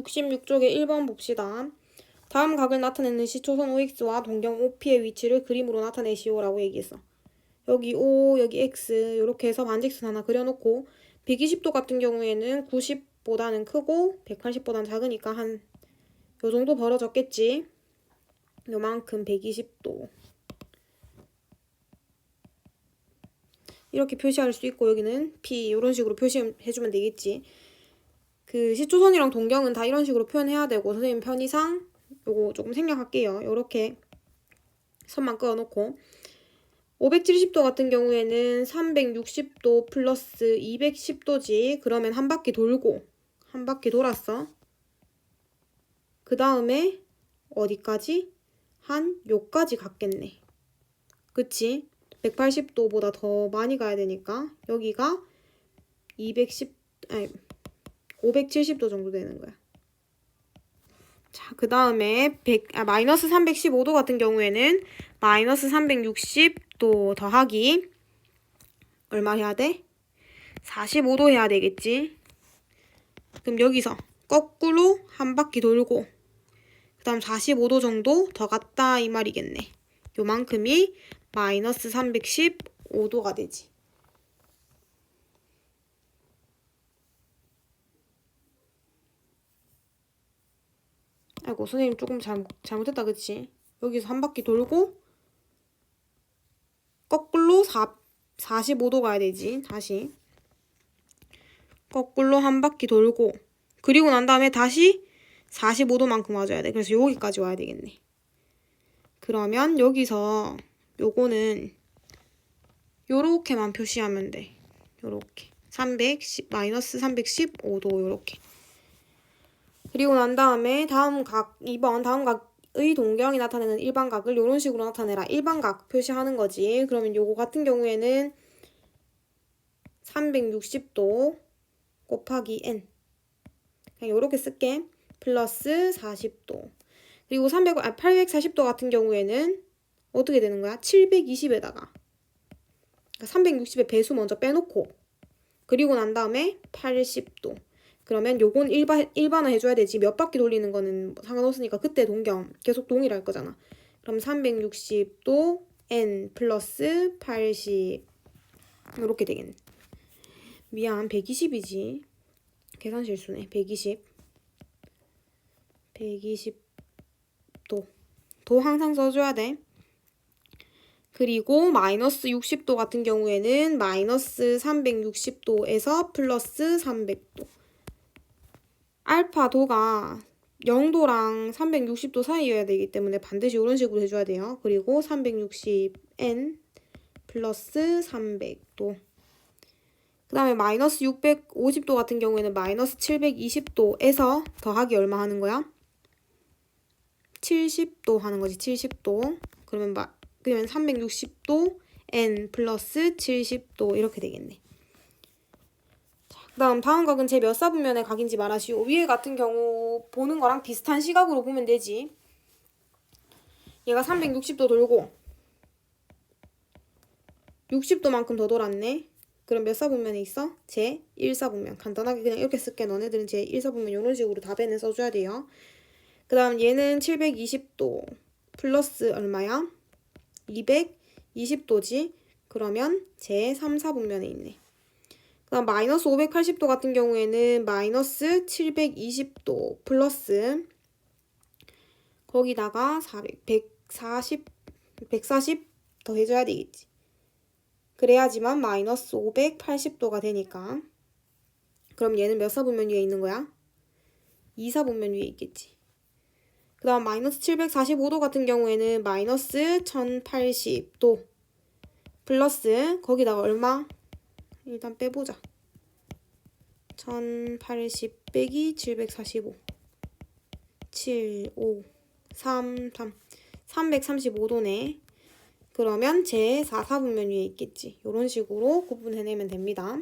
66쪽에 1번 봅시다. 다음 각을 나타내는 시초선 OX와 동경 OP의 위치를 그림으로 나타내시오라고 얘기했어. 여기 O, 여기 X 이렇게 해서 반직선 하나 그려놓고 120도 같은 경우에는 90보다는 크고 180보다는 작으니까 한 요 정도 벌어졌겠지. 요만큼 120도. 이렇게 표시할 수 있고 여기는 P 이런 식으로 표시해주면 되겠지. 그 시초선이랑 동경은 다 이런 식으로 표현해야 되고 선생님 편의상 요거 조금 생략할게요. 요렇게 선만 그어놓고 570도 같은 경우에는 360도 플러스 210도지. 그러면 한 바퀴 돌고 한 바퀴 돌았어. 그 다음에 어디까지? 한 요까지 갔겠네. 그치? 180도보다 더 많이 가야 되니까 여기가 570도 정도 되는 거야. 자, 그 다음에 마이너스 315도 같은 경우에는 마이너스 360도 더하기 얼마 해야 돼? 45도 해야 되겠지? 그럼 여기서 거꾸로 한 바퀴 돌고 그 다음 45도 정도 더 갔다 이 말이겠네. 요만큼이 마이너스 315도가 되지. 아이고 선생님 조금 잘못했다 그치? 여기서 한 바퀴 돌고 거꾸로 45도 가야 되지. 다시 거꾸로 한 바퀴 돌고 그리고 난 다음에 다시 45도만큼 와줘야 돼. 그래서 여기까지 와야 되겠네. 그러면 여기서 요거는 요렇게만 표시하면 돼. 요렇게 마이너스 315도 요렇게. 그리고 난 다음에 다음 각 2번 다음 각의 동경이 나타내는 일반각을 요런 식으로 나타내라. 일반각 표시하는 거지. 그러면 요거 같은 경우에는 360도 곱하기 n 그냥 요렇게 쓸게. 플러스 40도. 그리고 840도 같은 경우에는 어떻게 되는 거야? 720에다가 360의 배수 먼저 빼놓고 그리고 난 다음에 80도. 그러면 요건 일반화 해줘야 되지. 몇 바퀴 돌리는 거는 상관없으니까 그때 동경 계속 동일할 거잖아. 그럼 360도 n 플러스 80 이렇게 되겠네. 미안 120이지. 계산 실수네. 120도. 도 항상 써줘야 돼. 그리고 마이너스 60도 같은 경우에는 마이너스 360도에서 플러스 300도. 알파 도가 0도랑 360도 사이여야 되기 때문에 반드시 이런 식으로 해줘야 돼요. 그리고 360n 플러스 300도. 그 다음에 마이너스 650도 같은 경우에는 마이너스 720도에서 더하기 얼마 하는 거야? 70도 하는 거지. 70도. 그러면 360도 n 플러스 70도 이렇게 되겠네. 다음 각은 제 몇 사분면의 각인지 말하시오. 위에 같은 경우 보는 거랑 비슷한 시각으로 보면 되지. 얘가 360도 돌고 60도만큼 더 돌았네. 그럼 몇 사분면에 있어? 제 1사분면. 간단하게 그냥 이렇게 쓸게. 너네들은 제 1사분면 이런 식으로 답에는 써줘야 돼요. 그 다음 얘는 720도 플러스 얼마야? 220도지. 그러면 제 3사분면에 있네. 그 다음 마이너스 580도 같은 경우에는 마이너스 720도 플러스 거기다가 140 더 해줘야 되겠지. 그래야지만 마이너스 580도가 되니까. 그럼 얘는 몇 사분면 위에 있는 거야? 2사분면 위에 있겠지. 그 다음 마이너스 745도 같은 경우에는 마이너스 1080도 플러스 거기다가 얼마? 일단 빼보자. 1080 빼기 745 7, 5, 3, 335도네. 그러면 제 4사분면 위에 있겠지. 이런 식으로 구분해내면 됩니다.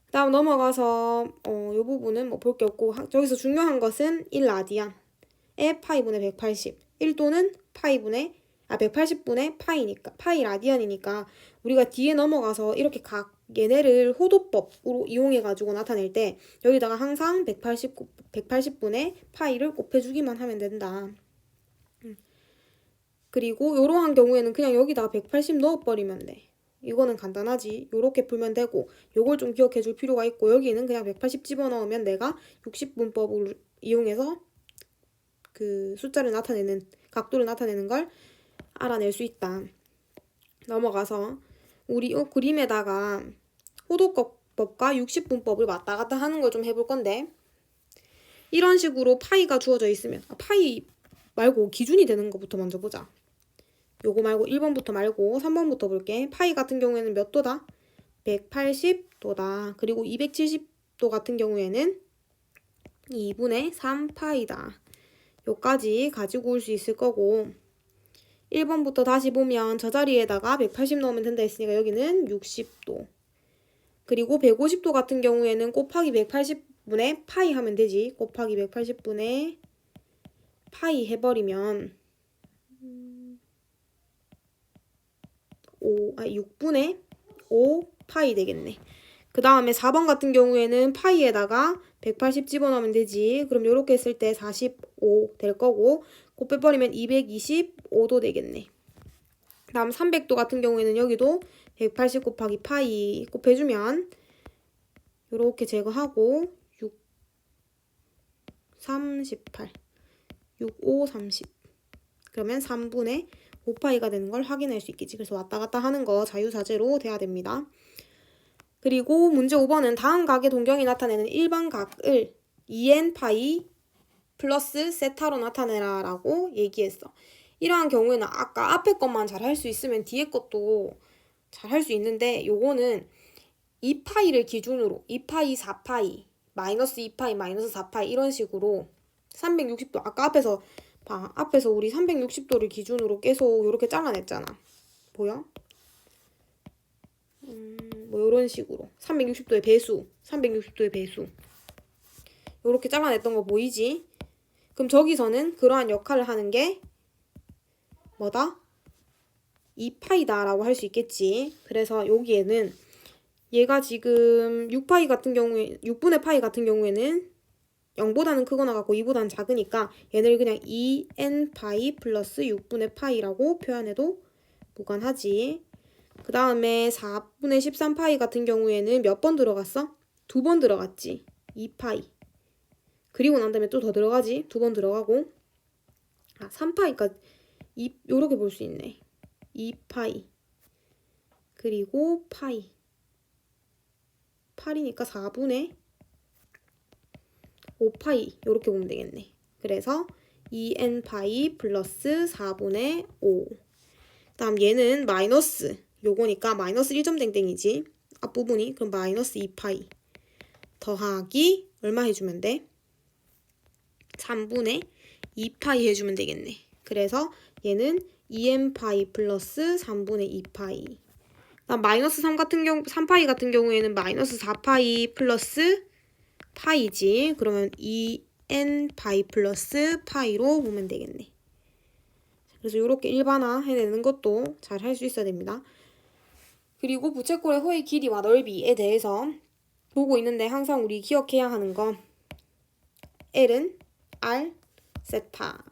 그 다음 넘어가서 이 부분은 뭐 볼 게 없고 저기서 중요한 것은 1라디안의 파이분의 180 1도는 180분의 파이니까 파이 라디안이니까 우리가 뒤에 넘어가서 이렇게 각 얘네를 호도법으로 이용해가지고 나타낼 때 여기다가 항상 180분의 파이를 곱해주기만 하면 된다. 그리고 이러한 경우에는 그냥 여기다가 180 넣어버리면 돼. 이거는 간단하지. 요렇게 풀면 되고 요걸 좀 기억해 줄 필요가 있고 여기는 그냥 180 집어넣으면 내가 60분법을 이용해서 그 숫자를 나타내는 각도를 나타내는 걸 알아낼 수 있다. 넘어가서 우리 이 그림에다가 호도법과 60분법을 왔다 갔다 하는 걸 좀 해볼 건데 이런 식으로 파이가 주어져 있으면 파이 말고 기준이 되는 것부터 먼저 보자. 요거 말고 1번부터 말고 3번부터 볼게. 파이 같은 경우에는 몇 도다? 180도다. 그리고 270도 같은 경우에는 2분의 3파이다. 요까지 가지고 올 수 있을 거고 1번부터 다시 보면 저 자리에다가 180 넣으면 된다 했으니까 여기는 60도. 그리고 150도 같은 경우에는 곱하기 180분의 파이 하면 되지. 곱하기 180분의 파이 해버리면 6분의 5 파이 되겠네. 그 다음에 4번 같은 경우에는 파이에다가 180 집어넣으면 되지. 그럼 이렇게 했을 때 45 될 거고 곱 빼버리면 225도 되겠네. 다음 300도 같은 경우에는 여기도 180 곱하기 파이 곱해주면 이렇게 제거하고 6, 38, 6, 5, 30 그러면 3분의 5파이가 되는 걸 확인할 수 있겠지. 그래서 왔다 갔다 하는 거 자유자재로 돼야 됩니다. 그리고 문제 5번은 다음 각의 동경이 나타내는 일반 각을 2n파이 플러스 세타로 나타내라 라고 얘기했어. 이러한 경우에는 아까 앞에 것만 잘 할 수 있으면 뒤에 것도 잘 할 수 있는데 요거는 2파이를 기준으로 2파이, 4파이, 마이너스 2파이, 마이너스 4파이 이런 식으로 360도 아까 앞에서 봐. 앞에서 우리 360도를 기준으로 계속 이렇게 잘라냈잖아. 보여? 뭐 이런 식으로 360도의 배수, 360도의 배수 이렇게 잘라냈던 거 보이지? 그럼 저기서는 그러한 역할을 하는 게 뭐다? 2파이다 라고 할 수 있겠지. 그래서 여기에는 얘가 지금 6파이 같은 경우에 6분의 파이 같은 경우에는 0보다는 크거나 같고 2보다는 작으니까 얘를 그냥 2n파이 플러스 6분의 파이라고 표현해도 무관하지. 그 다음에 4분의 13파이 같은 경우에는 몇 번 들어갔어? 2번 들어갔지. 2파이. 그리고 난 다음에 또 더 들어가지. 2번 들어가고 3파이까지 요렇게 볼 수 있네. 2파이. 그리고 파이. 8이니까 4분의 5파이 요렇게 보면 되겠네. 그래서 2n파이 플러스 4분의 5. 다음 얘는 마이너스 요거니까 마이너스 1점 땡땡이지. 앞부분이 그럼 마이너스 2파이 더하기 얼마 해주면 돼? 3분의 2파이 해주면 되겠네. 그래서 얘는 2n파이 플러스 3분의 2파이. 다음 마이너스 3파이 같은 경우에는 마이너스 4파이 플러스 파이지. 그러면 2n파이 플러스 파이로 보면 되겠네. 그래서 이렇게 일반화 해내는 것도 잘 할 수 있어야 됩니다. 그리고 부채꼴의 호의 길이와 넓이에 대해서 보고 있는데 항상 우리 기억해야 하는 거 L은 R 세타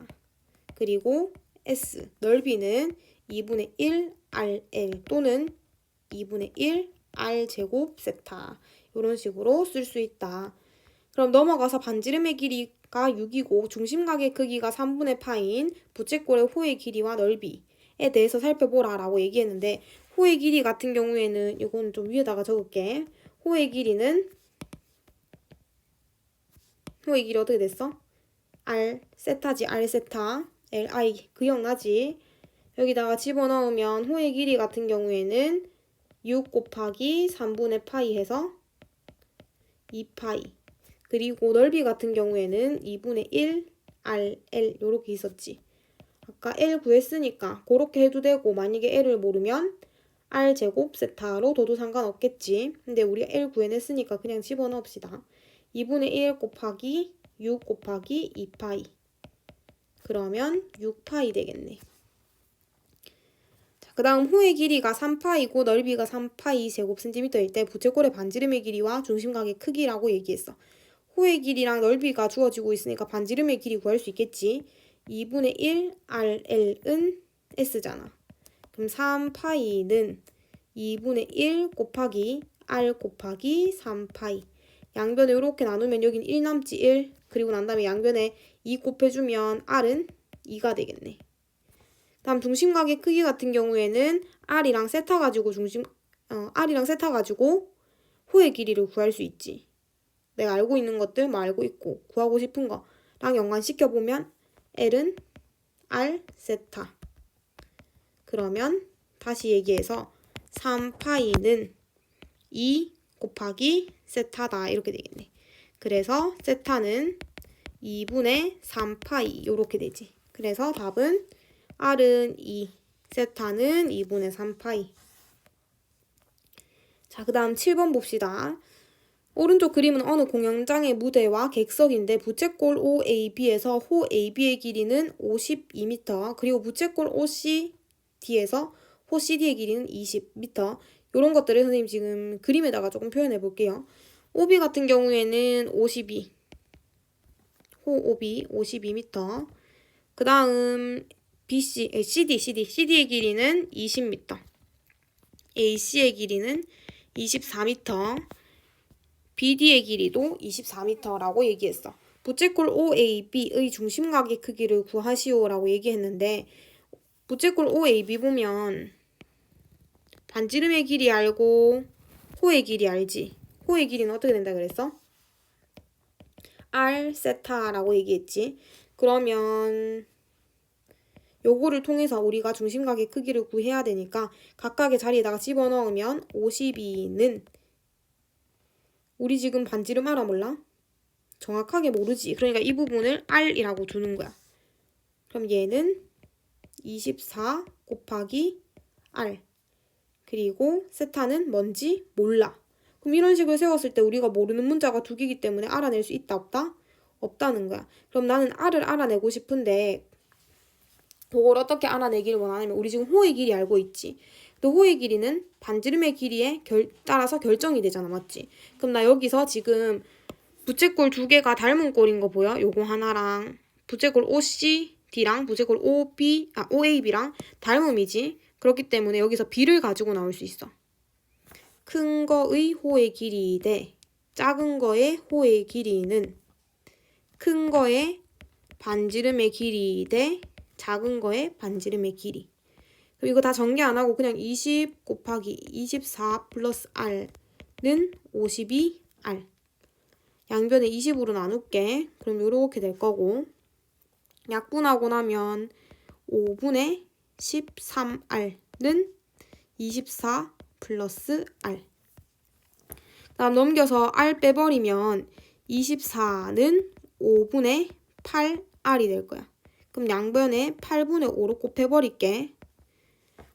그리고 S 넓이는 2분의 1 RL 또는 2분의 1 R 제곱 세타 이런 식으로 쓸 수 있다. 그럼 넘어가서 반지름의 길이가 6이고 중심각의 크기가 3분의 파인 부채꼴의 호의 길이와 넓이에 대해서 살펴보라 라고 얘기했는데 호의 길이 같은 경우에는 이건 좀 위에다가 적을게. 호의 길이는 호의 길이 어떻게 됐어? R 세타지. R 세타 LI 기억나지? 여기다가 집어넣으면 호의 길이 같은 경우에는 6 곱하기 3분의 파이 해서 2파이 그리고 넓이 같은 경우에는 2분의 1 RL 요렇게 있었지. 아까 L 구했으니까 그렇게 해도 되고 만약에 L을 모르면 R 제곱 세타로 둬도 상관없겠지. 근데 우리가 L 구해냈으니까 그냥 집어넣읍시다. 2분의 1 곱하기 6 곱하기 2파이 그러면 6파이 되겠네. 자, 그 다음 호의 길이가 3파이고 넓이가 3파이 제곱센티미터일 때 부채꼴의 반지름의 길이와 중심각의 크기라고 얘기했어. 호의 길이랑 넓이가 주어지고 있으니까 반지름의 길이 구할 수 있겠지. 2분의 1 RL은 S잖아. 그럼 3파이는 2분의 1 곱하기 R 곱하기 3파이. 양변에 이렇게 나누면 여기는 1 남지 1. 그리고 난 다음에 양변에 2 곱해주면 R은 2가 되겠네. 다음 중심각의 크기 같은 경우에는 R이랑 세타가지고 호의 길이를 구할 수 있지. 내가 알고 있는 것들 알고 있고 구하고 싶은 거랑 연관시켜보면 L은 R 세타. 그러면 다시 얘기해서 3파이는 2 곱하기 세타다 이렇게 되겠네. 그래서 세타는 2분의 3파이 이렇게 되지. 그래서 답은 R은 2, 세타는 2분의 3파이. 자, 그 다음 7번 봅시다. 오른쪽 그림은 어느 공연장의 무대와 객석인데 부채꼴 OAB에서 호 AB의 길이는 52m, 그리고 부채꼴 OCD에서 호 CD의 길이는 20m. 이런 것들을 선생님 지금 그림에다가 조금 표현해 볼게요. OB 같은 경우에는 52, 호 OB 52m. 그 다음 CD의 길이는 20m, AC의 길이는 24m, BD의 길이도 24m라고 얘기했어. 부채꼴 OAB의 중심각의 크기를 구하시오라고 얘기했는데 부채꼴 OAB 보면 반지름의 길이 알고 호의 길이 알지? 호의 길이는 어떻게 된다 그랬어? R 세타라고 얘기했지. 그러면 요거를 통해서 우리가 중심각의 크기를 구해야 되니까 각각의 자리에다가 집어넣으면 52는 우리 지금 반지름 알아 몰라? 정확하게 모르지. 그러니까 이 부분을 R이라고 두는 거야. 그럼 얘는 24 곱하기 R. 그리고 세타는 뭔지 몰라. 그럼 이런 식으로 세웠을 때 우리가 모르는 문자가 두 개이기 때문에 알아낼 수 있다 없다? 없다는 거야. 그럼 나는 R을 알아내고 싶은데 그걸 어떻게 알아내기를 원하냐면 우리 지금 호의 길이 알고 있지. 또 호의 길이는 반지름의 길이에 따라서 결정이 되잖아. 맞지? 그럼 나 여기서 지금 부채꼴 두 개가 닮은 꼴인 거 보여? 요거 하나랑 부채꼴 OCD랑 부채꼴 OAB랑 닮음이지. 그렇기 때문에 여기서 B를 가지고 나올 수 있어. 큰 거의 호의 길이 대 작은 거의 호의 길이는 큰 거의 반지름의 길이 대 작은 거의 반지름의 길이. 그럼 이거 다 전개 안 하고 그냥 20 곱하기 24 플러스 R는 52R. 양변에 20으로 나눌게. 그럼 이렇게 될 거고 약분하고 나면 5분의 13R는 24 플러스 R. 다음 넘겨서 R 빼버리면 24는 5분의 8R이 될 거야. 그럼 양변에 8분의 5로 곱해버릴게.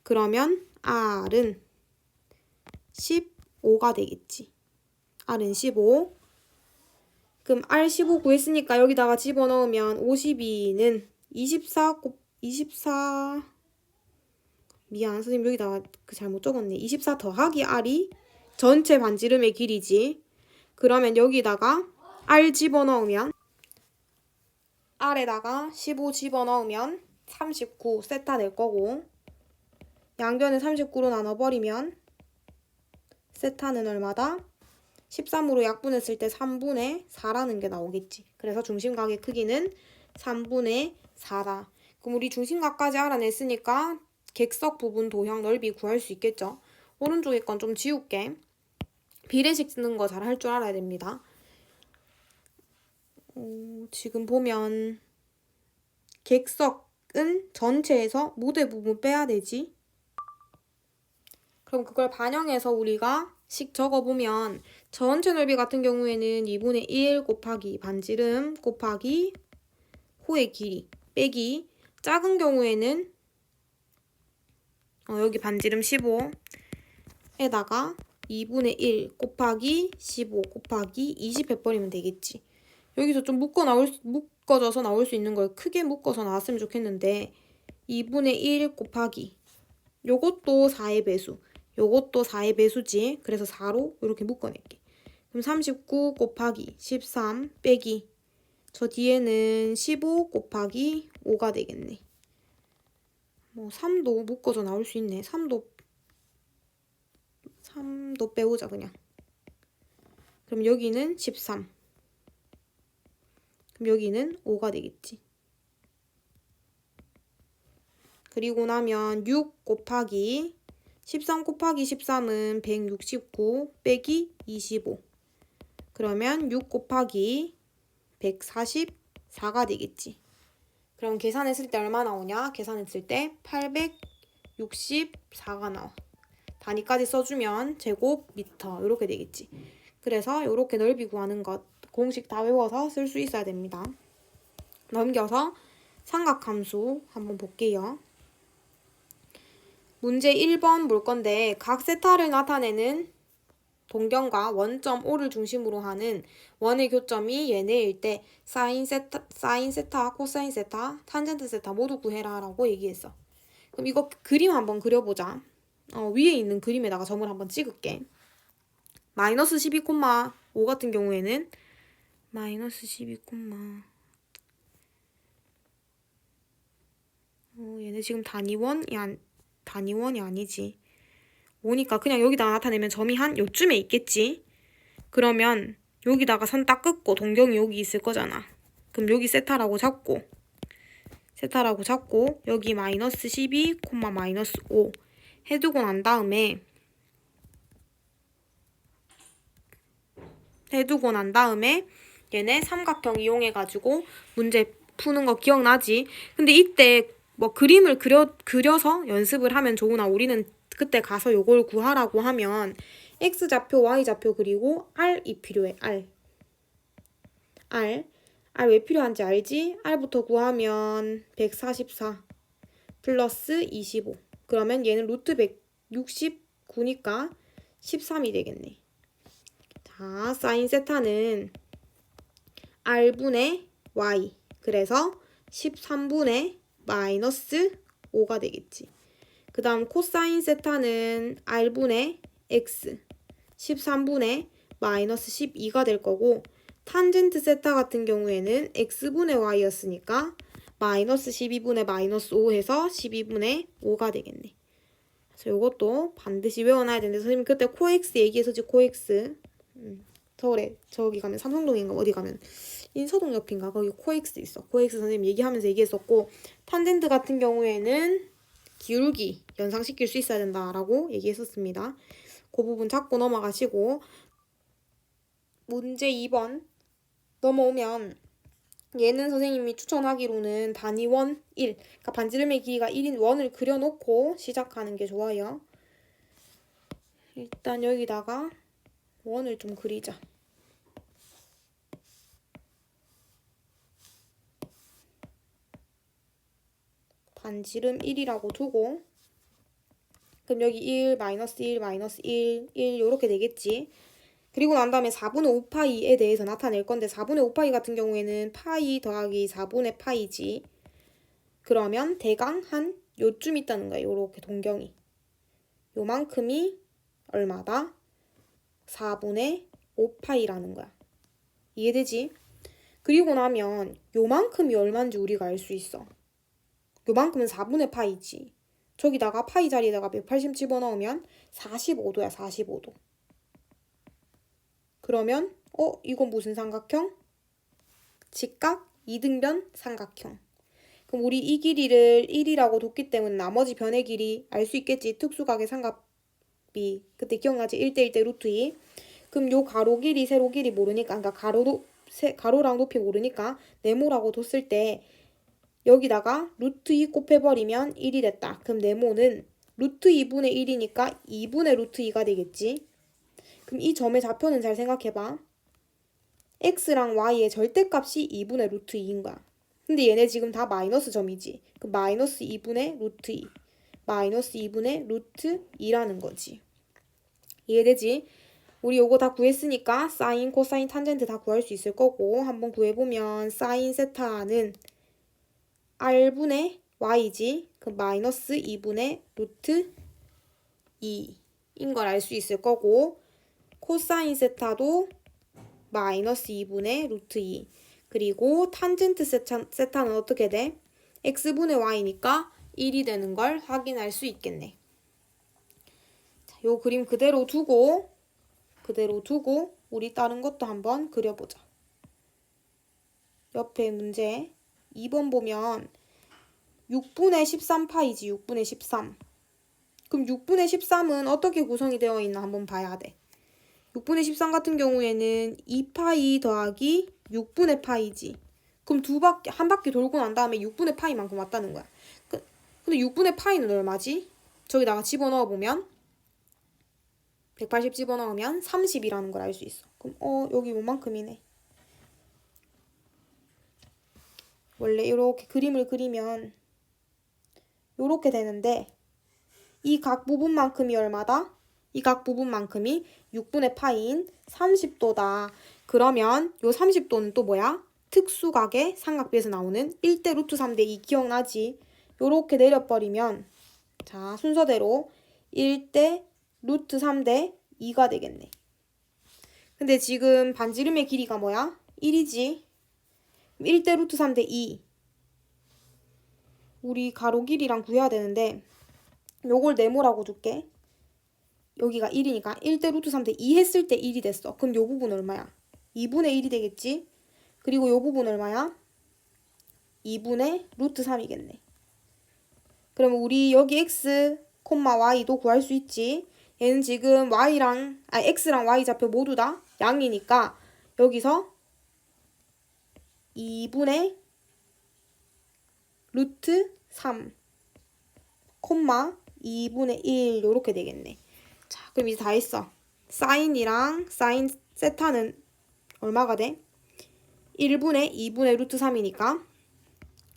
그러면 R은 15가 되겠지. R은 15. 그럼 R 15 구했으니까 여기다가 집어넣으면 52는 24 미안 선생님 여기다가 잘못 적었네. 24 더하기 R이 전체 반지름의 길이지. 그러면 여기다가 R 집어넣으면 R에다가 15 집어넣으면 39 세타 될 거고 양변을 39로 나눠버리면 세타는 얼마다? 13으로 약분했을 때 3분의 4라는 게 나오겠지. 그래서 중심각의 크기는 3분의 4다. 그럼 우리 중심각까지 알아냈으니까 객석 부분 도형 넓이 구할 수 있겠죠. 오른쪽에 건 좀 지울게. 비례식 쓰는 거 잘 할 줄 알아야 됩니다. 지금 보면 객석은 전체에서 무대 부분 빼야 되지. 그럼 그걸 반영해서 우리가 식 적어보면 전체 넓이 같은 경우에는 2분의 1 곱하기 반지름 곱하기 호의 길이 빼기 작은 경우에는 여기 반지름 15에다가 2분의 1 곱하기 15 곱하기 20 해버리면 되겠지. 여기서 좀 묶어져서 나올 수 있는 걸 크게 묶어서 나왔으면 좋겠는데 2분의 1 곱하기 요것도 4의 배수. 요것도 4의 배수지. 그래서 4로 이렇게 묶어낼게. 그럼 39 곱하기 13 빼기 저 뒤에는 15 곱하기 5가 되겠네. 뭐 3도 묶어서 나올 수 있네. 3도 빼오자 그냥. 그럼 여기는 13. 그럼 여기는 5가 되겠지. 그리고 나면 6 곱하기 13 곱하기 13은 169 빼기 25. 그러면 6 곱하기 144가 되겠지. 그럼 계산했을 때 얼마 나오냐? 계산했을 때 864가 나와. 단위까지 써주면 제곱미터 이렇게 되겠지. 그래서 이렇게 넓이 구하는 것 공식 다 외워서 쓸 수 있어야 됩니다. 넘겨서 삼각함수 한번 볼게요. 문제 1번 볼 건데 각 세타를 나타내는 동경과 원점 O를 중심으로 하는 원의 교점이 얘네일 때 사인 세타, 코사인 세타, 탄젠트 세타 모두 구해라 라고 얘기했어. 그럼 이거 그림 한번 그려보자. 위에 있는 그림에다가 점을 한번 찍을게. 마이너스 12,5 같은 경우에는 마이너스 12, 얘네 지금 단위원이 아니지. 오니까 그냥 여기다가 나타내면 점이 한 요쯤에 있겠지. 그러면 여기다가 선 딱 긋고 동경이 여기 있을 거잖아. 그럼 여기 세타라고 잡고 여기 마이너스 12, 마이너스 5 해두고 난 다음에 얘네 삼각형 이용해가지고 문제 푸는 거 기억나지? 근데 이때 뭐 그림을 그려서 연습을 하면 좋으나 우리는 그때 가서 요걸 구하라고 하면 X좌표, Y좌표 그리고 R이 필요해. R 왜 필요한지 알지? R부터 구하면 144 플러스 25 그러면 얘는 루트 169니까 13이 되겠네. 자, 사인 세타는 R분의 Y 그래서 13분의 마이너스 5가 되겠지. 그 다음 코사인 세타는 R분의 X 13분의 마이너스 12가 될 거고 탄젠트 세타 같은 경우에는 X분의 Y였으니까 마이너스 12분의 마이너스 5 해서 12분의 5가 되겠네. 그래서 이것도 반드시 외워놔야 되는데 선생님 그때 코엑스 얘기했었지. 코엑스 서울에 저기 가면 삼성동인가 어디 가면 인서동 옆인가 거기 코엑스 있어. 코엑스 선생님 얘기하면서 얘기했었고 탄젠트 같은 경우에는 기울기 연상시킬 수 있어야 된다라고 얘기했었습니다. 그 부분 잡고 넘어가시고 문제 2번 넘어오면 얘는 선생님이 추천하기로는 단위원 1 그러니까 반지름의 길이가 1인 원을 그려놓고 시작하는 게 좋아요. 일단 여기다가 원을 좀 그리자. 반지름 1이라고 두고 그럼 여기 1, 마이너스 1, 마이너스 1, 1 이렇게 되겠지. 그리고 난 다음에 4분의 5파이에 대해서 나타낼 건데 4분의 5파이 같은 경우에는 파이 더하기 4분의 파이지. 그러면 대강 한 요쯤 있다는 거야. 요렇게 동경이. 요만큼이 얼마다? 4분의 5파이라는 거야. 이해되지? 그리고 나면 요만큼이 얼마인지 우리가 알 수 있어. 요만큼은 4분의 파이지. 저기다가 파이 자리에다가 180 집어넣으면 45도야. 45도. 그러면 이건 무슨 삼각형? 직각 이등변 삼각형. 그럼 우리 이 길이를 1이라고 뒀기 때문에 나머지 변의 길이 알 수 있겠지. 특수각의 삼각비. 그때 기억나지? 1대1대 루트 2. 그럼 요 가로 길이, 세로 길이 모르니까 그러니까 가로랑 높이 모르니까 네모라고 뒀을 때 여기다가 루트 2 곱해버리면 1이 됐다. 그럼 네모는 루트 2분의 1이니까 2분의 루트 2가 되겠지. 그럼 이 점의 좌표는 잘 생각해봐. x랑 y의 절대값이 2분의 루트 2인 거야. 근데 얘네 지금 다 마이너스 점이지. 그 마이너스 2분의 루트 2. 마이너스 2분의 루트 2라는 거지. 이해되지? 우리 요거 다 구했으니까 사인, 코사인, 탄젠트 다 구할 수 있을 거고 한번 구해보면 사인 세타는 R분의 Y지. 그 마이너스 2분의 루트 2인 걸 알 수 있을 거고, 코사인 세타도 마이너스 2분의 루트 2. 그리고 탄젠트 세타는 어떻게 돼? x분의 y니까 1이 되는 걸 확인할 수 있겠네. 자, 요 그림 그대로 두고 우리 다른 것도 한번 그려보자. 옆에 문제 2번 보면 6분의 13파이지. 6분의 13. 그럼 6분의 13은 어떻게 구성이 되어 있나 한번 봐야 돼. 6분의 13 같은 경우에는 2파이 더하기 6분의 파이지. 그럼 한 바퀴 돌고 난 다음에 6분의 파이만큼 왔다는 거야. 근데 6분의 파이는 얼마지? 저기다가 집어넣어 보면 180 집어넣으면 30이라는 걸 알 수 있어. 그럼 여기 요만큼이네. 원래 이렇게 그림을 그리면 요렇게 되는데 이 각 부분만큼이 얼마다? 이 각 부분만큼이 6분의 파이인 30도다. 그러면 요 30도는 또 뭐야? 특수각의 삼각비에서 나오는 1대 루트 3대 2 기억나지? 요렇게 내려버리면 자 순서대로 1대 루트 3대 2가 되겠네. 근데 지금 반지름의 길이가 뭐야? 1이지. 1대 루트 3대 2. 우리 가로 길이랑 구해야 되는데 요걸 네모라고 줄게. 여기가 1이니까 1대 루트 3대 2 했을 때 1이 됐어. 그럼 요 부분 얼마야? 2분의 1이 되겠지? 그리고 요 부분 얼마야? 2분의 루트 3이겠네. 그럼 우리 여기 x, y도 구할 수 있지. 얘는 지금 x랑 y 좌표 모두 다 양이니까 여기서 2분의 루트 3, 2분의 1 요렇게 되겠네. 자, 그럼 이제 다 했어. 사인이랑 사인 세타는 얼마가 돼? 1분의 2분의 루트 3이니까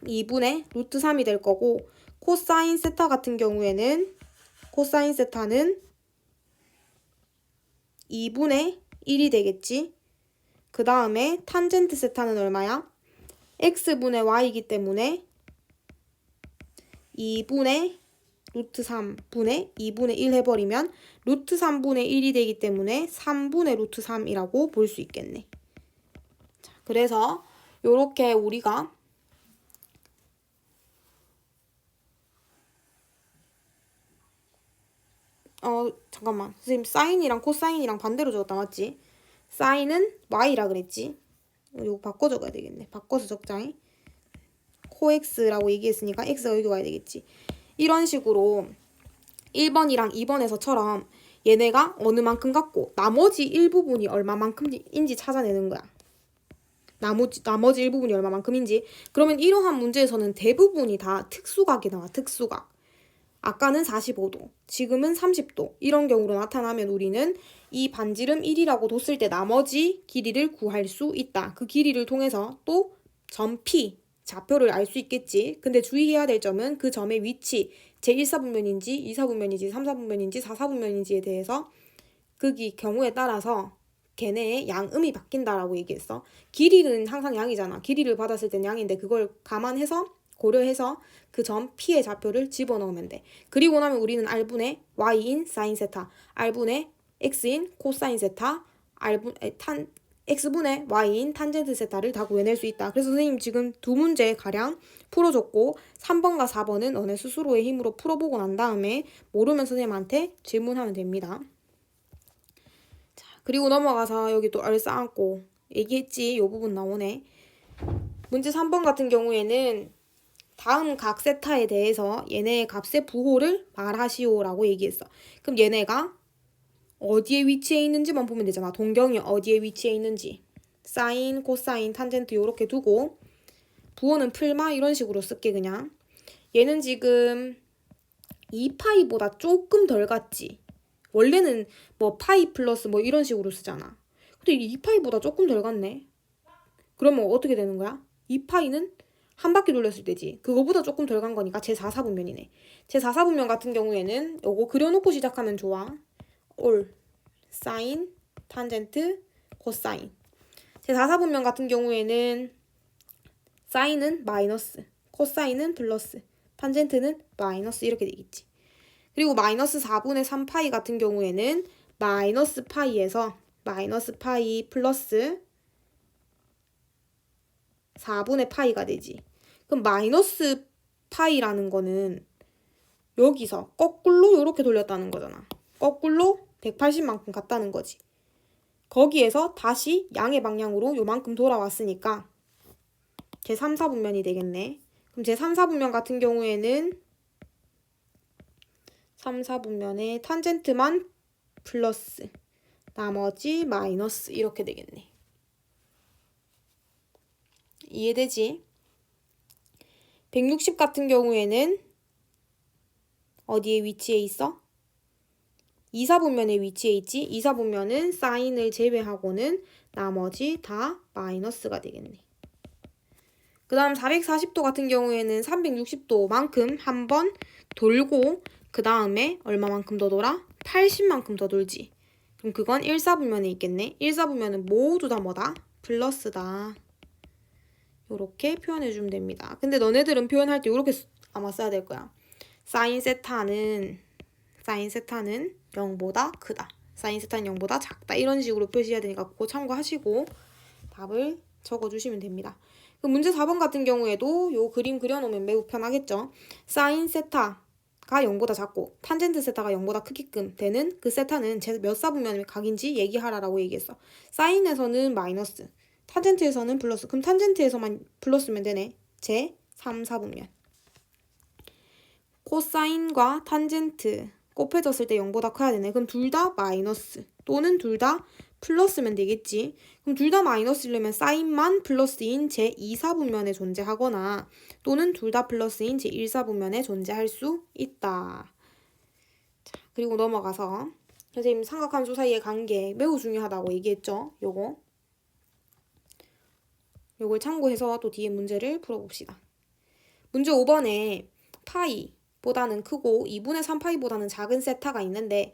2분의 루트 3이 될 거고, 코사인 세타 같은 경우에는 코사인 세타는 2분의 1이 되겠지. 그 다음에 탄젠트 세타는 얼마야? x분의 y이기 때문에 2분의 루트 3분의 2분의 1 해버리면 루트 3분의 1이 되기 때문에 3분의 루트 3이라고 볼 수 있겠네. 자, 그래서 요렇게 우리가 잠깐만. 선생님 사인이랑 코사인이랑 반대로 적었다 맞지? 사인은 y라 그랬지? 이거 바꿔 적어야 되겠네. 바꿔서 적자잉. 코x라고 얘기했으니까 x가 여기 와야 되겠지. 이런 식으로 1번이랑 2번에서처럼 얘네가 어느 만큼 같고 나머지 일부분이 얼마만큼인지 찾아내는 거야. 나머지 일부분이 얼마만큼인지. 그러면 이러한 문제에서는 대부분이 다 특수각이 나와. 특수각. 아까는 45도, 지금은 30도. 이런 경우로 나타나면 우리는 이 반지름 1이라고 뒀을 때 나머지 길이를 구할 수 있다. 그 길이를 통해서 또 점 P, 좌표를 알 수 있겠지. 근데 주의해야 될 점은 그 점의 위치, 제1사분면인지 2사분면인지 3사분면인지 4사분면인지에 대해서 그 경우에 따라서 걔네의 양음이 바뀐다라고 얘기했어. 길이는 항상 양이잖아. 길이를 받았을 땐 양인데 그걸 고려해서 그 점 P의 좌표를 집어넣으면 돼. 그리고 나면 우리는 R분의 Y인 사인 세타, R분의 X인 코사인 세타, X분의 Y인 탄젠트 세타를 다 구해낼 수 있다. 그래서 선생님 지금 두 문제 가량 풀어줬고 3번과 4번은 너네 스스로의 힘으로 풀어보고 난 다음에 모르면 선생님한테 질문하면 됩니다. 자, 그리고 넘어가서 여기 또 얼싸안고 얘기했지. 요 부분 나오네. 문제 3번 같은 경우에는 다음 각 세타에 대해서 얘네의 값의 부호를 말하시오라고 얘기했어. 그럼 얘네가 어디에 위치해 있는지만 보면 되잖아. 동경이 어디에 위치해 있는지. 사인, 코사인, 탄젠트 요렇게 두고 부호는 풀마 이런 식으로 쓸게 그냥. 얘는 지금 2파이보다 조금 덜 같지. 원래는 뭐 파이 플러스 뭐 이런 식으로 쓰잖아. 근데 2파이보다 조금 덜 같네. 그러면 어떻게 되는 거야? 2파이는 한 바퀴 돌렸을 때지. 그거보다 조금 덜 간 거니까 제4사분면이네. 제4사분면 같은 경우에는 요거 그려놓고 시작하면 좋아. 올, 사인, 탄젠트, 코사인. 제4사분면 같은 경우에는 사인은 마이너스, 코사인은 플러스, 탄젠트는 마이너스 이렇게 되겠지. 그리고 마이너스 4분의 3파이 같은 경우에는 마이너스 파이에서 마이너스 파이 플러스 4분의 파이가 되지. 그럼 마이너스 파이라는 거는 여기서 거꾸로 이렇게 돌렸다는 거잖아. 거꾸로 180만큼 갔다는 거지. 거기에서 다시 양의 방향으로 요만큼 돌아왔으니까 제3, 4분면이 되겠네. 그럼 제3, 4분면 같은 경우에는 3, 4분면에 탄젠트만 플러스 나머지 마이너스 이렇게 되겠네. 이해되지? 160 같은 경우에는 어디에 위치해 있어? 2, 4분면에 위치해 있지? 2, 4분면은 사인을 제외하고는 나머지 다 마이너스가 되겠네. 그 다음 440도 같은 경우에는 360도만큼 한번 돌고 그 다음에 얼마만큼 더 돌아? 80만큼 더 돌지. 그럼 그건 1, 4분면에 있겠네. 1, 4분면은 모두 다 뭐다? 플러스다. 요렇게 표현해주면 됩니다. 근데 너네들은 표현할 때 요렇게 아마 써야 될 거야. 사인 세타는 0보다 크다. 사인 세타는 0보다 작다. 이런 식으로 표시해야 되니까 그거 참고하시고 답을 적어주시면 됩니다. 문제 4번 같은 경우에도 요 그림 그려놓으면 매우 편하겠죠. 사인 세타가 0보다 작고 탄젠트 세타가 0보다 크게끔 되는 그 세타는 몇 사분면의 각인지 얘기하라라고 얘기했어. 사인에서는 마이너스, 탄젠트에서는 플러스. 그럼 탄젠트에서만 플러스면 되네. 제 3, 4분면. 코사인과 탄젠트 곱해졌을 때 0보다 커야 되네. 그럼 둘 다 마이너스 또는 둘 다 플러스면 되겠지. 그럼 둘 다 마이너스이려면 사인만 플러스인 제2, 4분면에 존재하거나 또는 둘 다 플러스인 제1, 4분면에 존재할 수 있다. 자, 그리고 넘어가서 선생님 삼각함수 사이의 관계 매우 중요하다고 얘기했죠. 요걸 참고해서 또 뒤에 문제를 풀어봅시다. 문제 5번에 파이보다는 크고 2분의 3파이보다는 작은 세타가 있는데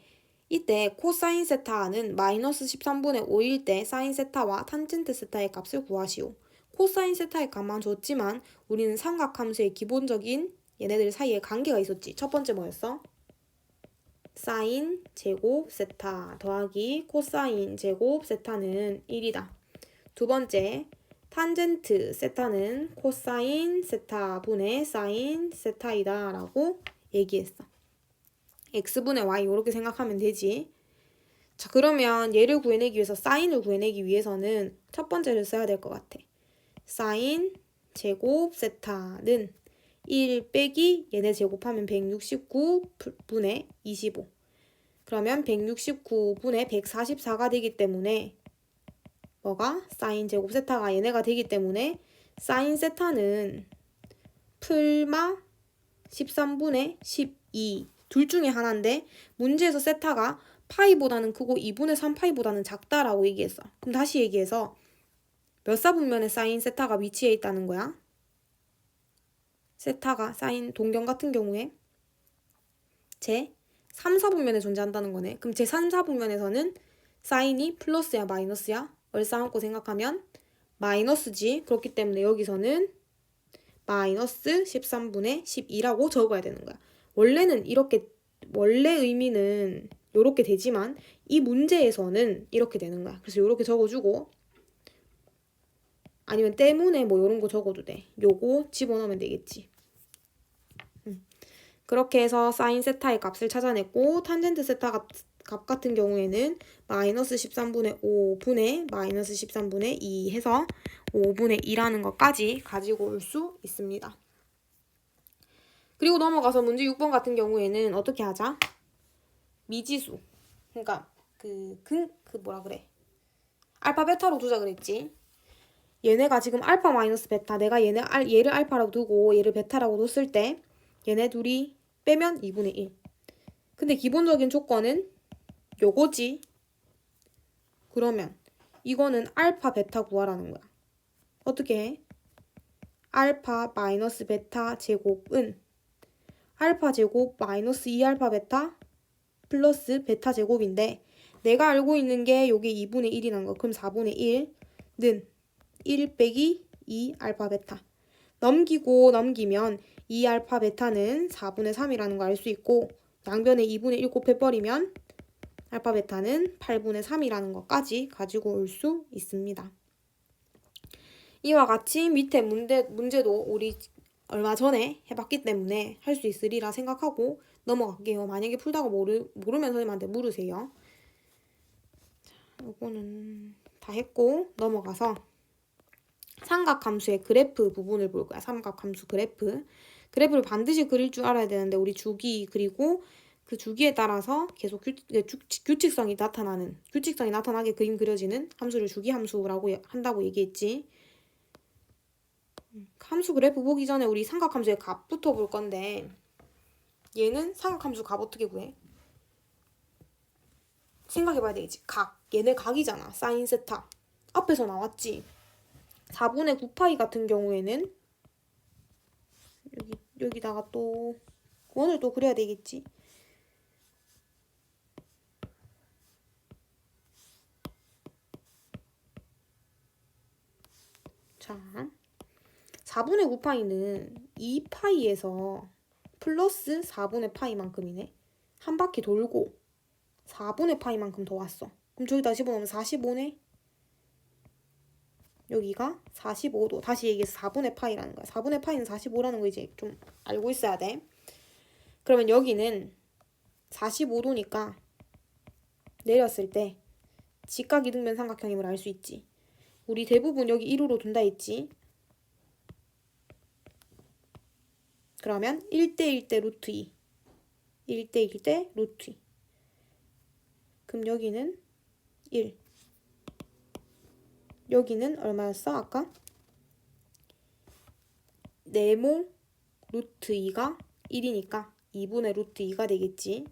이때 코사인 세타는 마이너스 13분의 5일 때 사인 세타와 탄젠트 세타의 값을 구하시오. 코사인 세타의 값만 줬지만 우리는 삼각함수의 기본적인 얘네들 사이에 관계가 있었지. 첫 번째 뭐였어? 사인 제곱 세타 더하기 코사인 제곱 세타는 1이다. 두 번째, 탄젠트 세타는 코사인 세타 분의 사인 세타이다 라고 얘기했어. x분의 y 이렇게 생각하면 되지. 자, 그러면 얘를 구해내기 위해서 사인을 구해내기 위해서는 첫 번째를 써야 될 것 같아. 사인 제곱 세타는 1 빼기 얘네 제곱하면 169분의 25. 그러면 169분의 144가 되기 때문에 뭐가? 사인 제곱 세타가 얘네가 되기 때문에 사인 세타는 풀마 13분의 12 둘 중에 하나인데 문제에서 세타가 파이보다는 크고 2분의 3파이보다는 작다라고 얘기했어. 그럼 다시 얘기해서 몇 사분면에 사인 세타가 위치해 있다는 거야? 세타가 사인 동경 같은 경우에 제 3, 4분면에 존재한다는 거네. 그럼 제 3, 4분면에서는 사인이 플러스야 마이너스야? 얼싸안고 생각하면 마이너스지. 그렇기 때문에 여기서는 마이너스 13분의 12라고 적어야 되는 거야. 원래는 이렇게 원래 의미는 이렇게 되지만 이 문제에서는 이렇게 되는 거야. 그래서 이렇게 적어주고 아니면 때문에 뭐 이런 거 적어도 돼. 요거 집어넣으면 되겠지. 그렇게 해서 사인 세타의 값을 찾아냈고 탄젠트 세타 값 같은 경우에는 마이너스 13분의 5분의 마이너스 13분의 2 해서 5분의 2라는 것까지 가지고 올 수 있습니다. 그리고 넘어가서 문제 6번 같은 경우에는 어떻게 하자? 미지수. 그러니까 뭐라 그래? 알파 베타로 두자 그랬지. 얘네가 지금 알파 마이너스 베타 내가 얘를 알파라고 두고 얘를 베타라고 뒀을 때 얘네 둘이 빼면 2분의 1. 근데 기본적인 조건은 요거지. 그러면 이거는 알파 베타 구하라는 거야. 어떻게 해? 알파 마이너스 베타 제곱은 알파 제곱 마이너스 2알파 베타 플러스 베타 제곱인데 내가 알고 있는 게 요게 2분의 1이라는 거. 그럼 4분의 1는 1 빼기 2 알파 베타 넘기고 넘기면 2알파 베타는 4분의 3이라는 거 알 수 있고 양변에 2분의 1 곱해버리면 알파 베타는 8분의 3이라는 것까지 가지고 올 수 있습니다. 이와 같이 밑에 문제도 우리 얼마 전에 해봤기 때문에 할 수 있으리라 생각하고 넘어갈게요. 만약에 풀다가 모르면 선생님한테 물으세요. 자, 요거는 다 했고 넘어가서 삼각함수의 그래프 부분을 볼 거야. 삼각함수 그래프. 그래프를 반드시 그릴 줄 알아야 되는데 우리 주기 그리고 그 주기에 따라서 계속 규칙성이 나타나게 그림 그려지는 함수를 주기 함수라고 한다고 얘기했지. 함수 그래프 보기 전에 우리 삼각함수의 값부터 볼 건데 얘는 삼각함수 값 어떻게 구해? 생각해봐야 되겠지. 각. 얘네 각이잖아. 사인 세타. 앞에서 나왔지. 4분의 9파이 같은 경우에는 여기다가 또 원을 또 그려야 되겠지. 자, 4분의 9파이는 2파이에서 플러스 4분의 파이만큼이네. 한 바퀴 돌고 4분의 파이만큼 더 왔어. 그럼 저기다 집어넣으면 45네. 여기가 45도. 다시 얘기해서 4분의 파이라는 거야. 4분의 파이는 45라는 거 이제 좀 알고 있어야 돼. 그러면 여기는 45도니까 내렸을 때 직각이등변 삼각형임을 알 수 있지. 우리 대부분 여기 1호로 둔다 했지. 그러면 1대1대 루트 2. 1대1대 루트 2. 그럼 여기는 1. 여기는 얼마였어? 아까? 네모 루트 2가 1이니까 2분의 루트 2가 되겠지.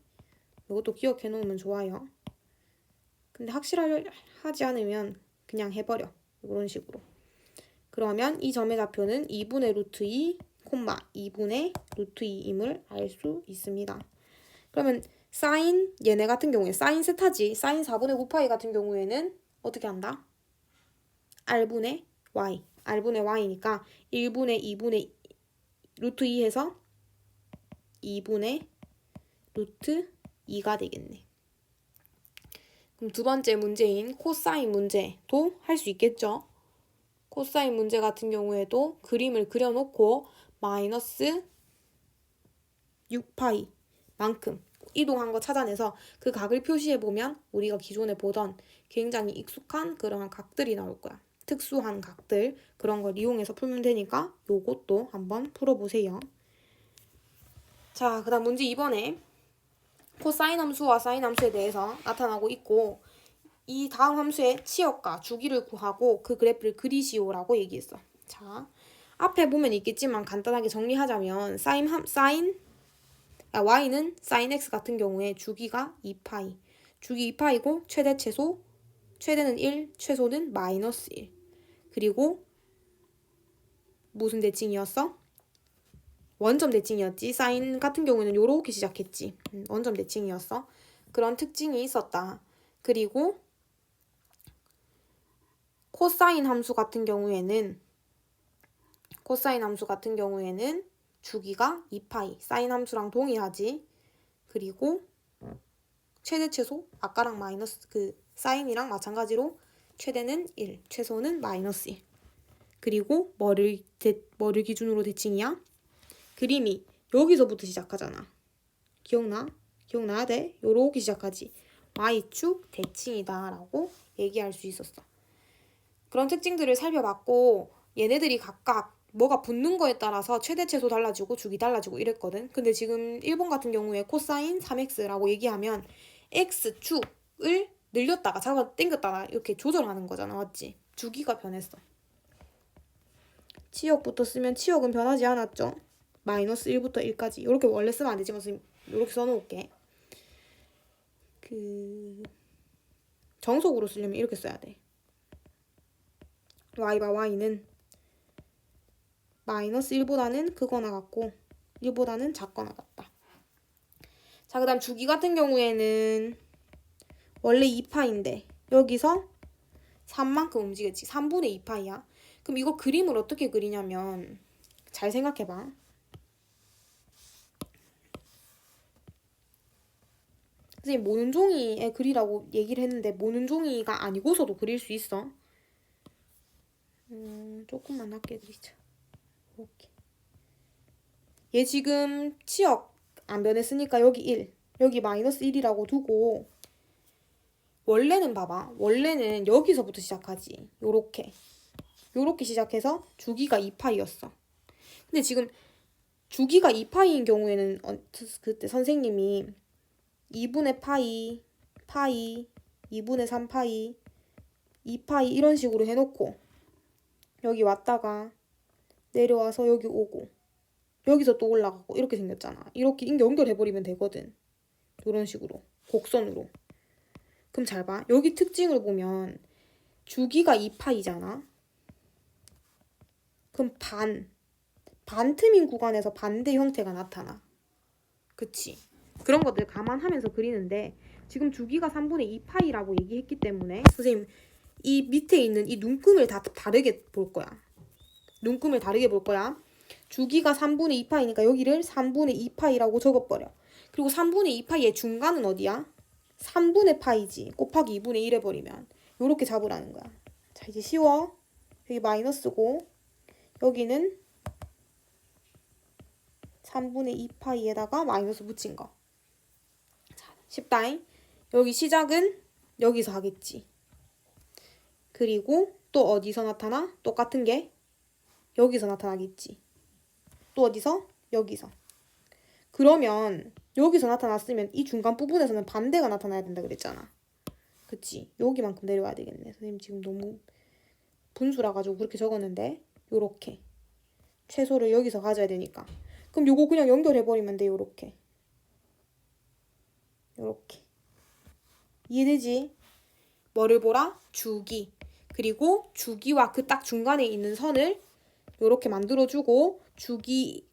이것도 기억해 놓으면 좋아요. 근데 확실하지 않으면 그냥 해버려. 이런 식으로. 그러면 이 점의 좌표는 2분의 루트 2, 2분의 루트 2임을 알 수 있습니다. 그러면 사인 얘네 같은 경우에 사인 세타지. 사인 4분의 9파이 같은 경우에는 어떻게 한다? R분의 Y. R분의 Y니까 1분의 2분의 루트 2 해서 2분의 루트 2가 되겠네. 그럼 두 번째 문제인 코사인 문제도 할 수 있겠죠? 코사인 문제 같은 경우에도 그림을 그려놓고 마이너스 6파이 만큼 이동한 거 찾아내서 그 각을 표시해보면 우리가 기존에 보던 굉장히 익숙한 그러한 각들이 나올 거야. 특수한 각들 그런 걸 이용해서 풀면 되니까 요것도 한번 풀어보세요. 자, 그 다음 문제 2번에 코사인 함수와 사인 함수에 대해서 나타나고 있고 이 다음 함수의 치역과 주기를 구하고 그 그래프를 그리시오라고 얘기했어. 자, 앞에 보면 있겠지만 간단하게 정리하자면 y는 sin x 같은 경우에 주기가 2파이. 주기 2파이고 최대는 1, 최소는 마이너스 1. 그리고 무슨 대칭이었어? 원점 대칭이었지. 사인 같은 경우는 요렇게 시작했지. 원점 대칭이었어. 그런 특징이 있었다. 그리고 코사인 함수 같은 경우에는 주기가 2파이. 사인 함수랑 동일하지. 그리고 최대 최소 아까랑 마이너스 사인이랑 마찬가지로 최대는 1, 최소는 마이너스 1. 그리고 뭐를 기준으로 대칭이야? 그림이 여기서부터 시작하잖아. 기억나야 돼? 요렇게 시작하지. Y축 대칭이다 라고 얘기할 수 있었어. 그런 특징들을 살펴봤고 얘네들이 각각 뭐가 붙는 거에 따라서 최대 최소 달라지고 주기 달라지고 이랬거든. 근데 지금 1번 같은 경우에 코사인 3x라고 얘기하면 x축을 늘렸다가 잡아 당겼다가 이렇게 조절하는 거잖아. 맞지? 주기가 변했어. 치역부터 쓰면 치역은 변하지 않았죠. 마이너스 1부터 1까지. 이렇게 원래 쓰면 안 되지만 이렇게 써놓을게. 정속으로 쓰려면 이렇게 써야 돼. y바 y는 마이너스 1보다는 크거나 같고 1보다는 작거나 같다. 자, 그 다음 주기 같은 경우에는 원래 2파인데 여기서 3만큼 움직였지. 3분의 2파이야. 그럼 이거 그림을 어떻게 그리냐면 잘 생각해봐. 선생님 모는 종이에 그리라고 얘기를 했는데 모는 종이가 아니고서도 그릴 수 있어. 조금만 낮게 그리자. 이렇게. 얘 지금 치역 안 변했으니까 여기 1, 여기 마이너스 1이라고 두고 원래는 봐봐. 원래는 여기서부터 시작하지. 요렇게. 요렇게 시작해서 주기가 2파이였어. 근데 지금 주기가 2파이인 경우에는 그때 선생님이 2분의 파이, 파이, 2분의 3파이, 2파이 이런 식으로 해놓고 여기 왔다가 내려와서 여기 오고 여기서 또 올라가고 이렇게 생겼잖아. 이렇게 연결해버리면 되거든. 이런 식으로 곡선으로. 그럼 잘 봐. 여기 특징을 보면 주기가 2파이잖아. 그럼 반틈인 구간에서 반대 형태가 나타나. 그치? 그런 것들 감안하면서 그리는데 지금 주기가 3분의 2파이라고 얘기했기 때문에 선생님 이 밑에 있는 이 눈금을 다 다르게 볼 거야. 눈금을 다르게 볼 거야. 주기가 3분의 2파이니까 여기를 3분의 2파이라고 적어버려. 그리고 3분의 2파이의 중간은 어디야? 3분의 파이지. 곱하기 2분의 1 해버리면 요렇게 잡으라는 거야. 자, 이제 쉬워. 여기 마이너스고 여기는 3분의 2파이에다가 마이너스 붙인 거. 자, 쉽다잉. 여기 시작은 여기서 하겠지. 그리고 또 어디서 나타나? 똑같은 게 여기서 나타나겠지. 또 어디서? 여기서. 그러면 여기서 나타났으면 이 중간 부분에서는 반대가 나타나야 된다 그랬잖아. 그치? 여기만큼 내려와야 되겠네. 선생님 지금 너무 분수라 가지고 그렇게 적었는데 요렇게 최소를 여기서 가져야 되니까. 그럼 요거 그냥 연결해버리면 돼. 요렇게. 요렇게. 이해되지? 뭐를 보라? 주기. 그리고 주기와 그 딱 중간에 있는 선을 요렇게 만들어주고 주기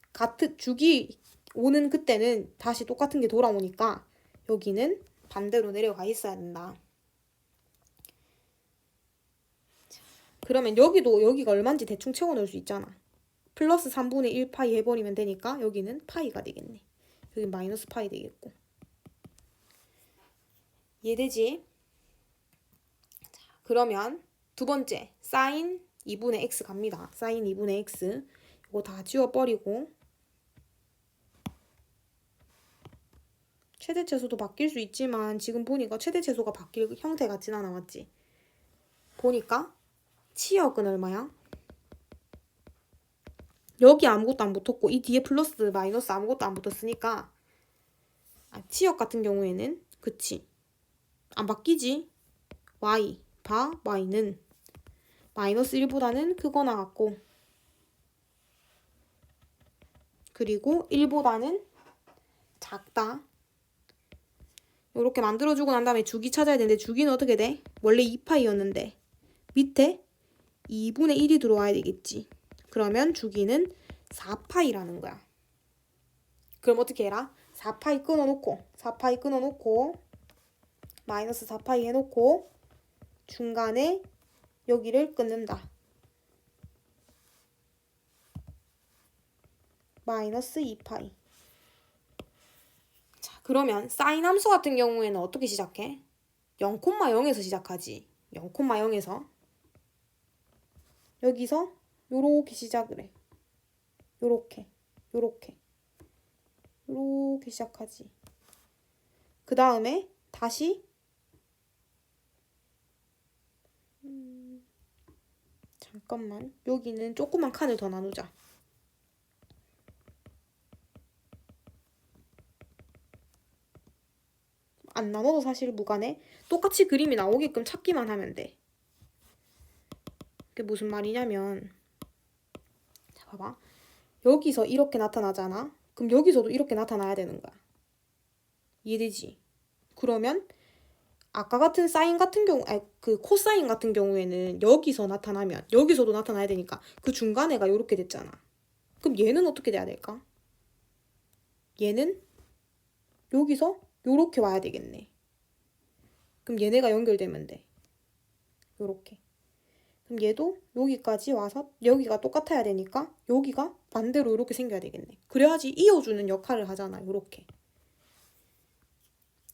오는 그때는 다시 똑같은 게 돌아오니까 여기는 반대로 내려가 있어야 된다. 그러면 여기가 얼마인지 대충 채워놓을 수 있잖아. 플러스 3분의 1 파이 해버리면 되니까 여기는 파이가 되겠네. 여기 마이너스 파이 되겠고. 이해되지? 자, 그러면 두 번째 사인 2분의 x 갑니다. 사인 2분의 x 이거 다 지워버리고 최대최소도 바뀔 수 있지만 지금 보니까 최대최소가 바뀔 형태 같진 않아. 맞지? 보니까 치역은 얼마야? 여기 아무것도 안 붙었고 이 뒤에 플러스 마이너스 아무것도 안 붙었으니까 치역 같은 경우에는 그치? 안 바뀌지? y 봐 y는 마이너스 1보다는 크거나 같고 그리고 1보다는 작다. 이렇게 만들어주고 난 다음에 주기 찾아야 되는데 주기는 어떻게 돼? 원래 2파이였는데 밑에 2분의 1이 들어와야 되겠지. 그러면 주기는 4파이라는 거야. 그럼 어떻게 해라? 4파이 끊어놓고 마이너스 4파이 해놓고 중간에 여기를 끊는다. 마이너스 2파이. 자, 그러면 사인 함수 같은 경우에는 어떻게 시작해? 0,0에서 시작하지. 0,0에서. 여기서 요렇게 시작을 해. 요렇게 시작하지. 그 다음에 다시 잠깐만 여기는 조그만 칸을 더 나누자. 안 나눠도 사실 무관해. 똑같이 그림이 나오게끔 찾기만 하면 돼. 그게 무슨 말이냐면 자 봐봐. 여기서 이렇게 나타나잖아. 그럼 여기서도 이렇게 나타나야 되는 거야. 이해되지? 그러면 아까 같은 사인 같은 경우, 그 코사인 같은 경우에는 여기서 나타나면 여기서도 나타나야 되니까 그 중간에가 이렇게 됐잖아. 그럼 얘는 어떻게 돼야 될까? 얘는 여기서 요렇게 와야 되겠네. 그럼 얘네가 연결되면 돼. 요렇게. 그럼 그럼 얘도 여기까지 와서 여기가 똑같아야 되니까 여기가 반대로 이렇게 생겨야 되겠네. 그래야지 이어주는 역할을 하잖아. 이렇게.